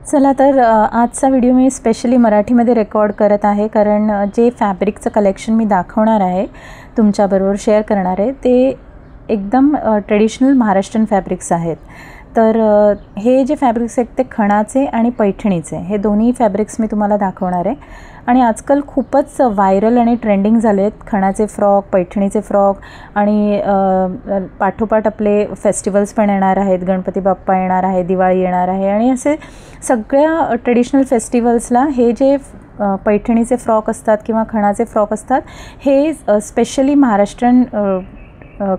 चला तर आजचा व्हिडिओ मी स्पेशली मराठीमध्ये रेकॉर्ड करत आहे, कारण जे फॅब्रिकचं कलेक्शन मी दाखवणार आहे, तुमच्याबरोबर शेअर करणार आहे, ते एकदम ट्रेडिशनल महाराष्ट्रीयन फॅब्रिक्स आहेत. तर हे जे फॅब्रिक्स आहेत ते खणाचे आणि पैठणीचे, हे दोन्ही फॅब्रिक्स मी तुम्हाला दाखवणार आहे. आणि आजकाल खूपच व्हायरल आणि ट्रेंडिंग झाले आहेत खणाचे फ्रॉक, पैठणीचे फ्रॉक. आणि पाठोपाठ आपले फेस्टिवल्स पण येणार आहेत, गणपती बाप्पा येणार आहे, दिवाळी येणार आहे, आणि असे सगळ्या ट्रेडिशनल फेस्टिवल्सला हे जे पैठणीचे फ्रॉक असतात किंवा खणाचे फ्रॉक असतात, हे स्पेशली महाराष्ट्रीयन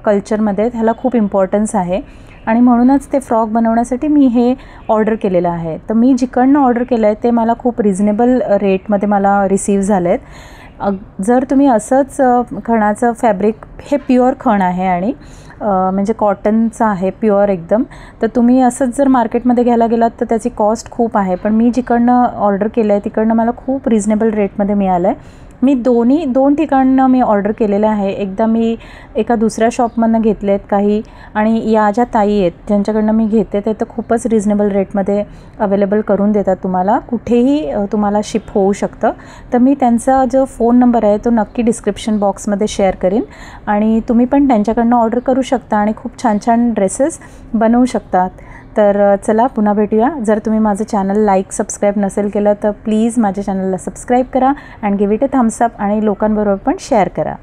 कल्चरमध्ये ह्याला खूप इम्पॉर्टन्स आहे. आणि म्हणूनच ते फ्रॉक बनवण्यासाठी मी हे ऑर्डर केलेलं आहे. तर मी जिकडनं ऑर्डर केलं आहे ते मला खूप रिझनेबल रेटमध्ये मला रिसीव झाले आहेत. जर तुम्ही असंच खणाचं फॅब्रिक, हे प्युअर खण आहे आणि म्हणजे कॉटनचं आहे प्युअर एकदम, तर तुम्ही असंच जर मार्केटमध्ये घ्यायला गेलात तर त्याची कॉस्ट खूप आहे. पण मी जिकडनं ऑर्डर केलं आहे तिकडनं मला खूप रिझनेबल रेटमध्ये मिळालं आहे. मी दोन ठिकाणं मी ऑर्डर केलेलं आहे. एकदा मी एका दुसऱ्या शॉपमधनं घेतले आहेत काही, आणि या ज्या ताई आहेत ज्यांच्याकडनं मी घेते ते तर खूपच रिझनेबल रेटमध्ये अवेलेबल करून देतात तुम्हाला, कुठेही तुम्हाला शिप होऊ शकतं. तर मी त्यांचा जो फोन नंबर आहे तो नक्की डिस्क्रिप्शन बॉक्समध्ये शेअर करीन, आणि तुम्ही पण त्यांच्याकडनं ऑर्डर करू शकता आणि खूप छान छान ड्रेसेस बनवू शकतात. तर चला पुन्हा भेटूया. जर तुम्ही माझं चॅनल लाईक सबस्क्राईब नसेल केलं तर प्लीज माझ्या चॅनलला सबस्क्राईब करा and give it a thumbs up, आणि लोकांबरोबर पण शेअर करा.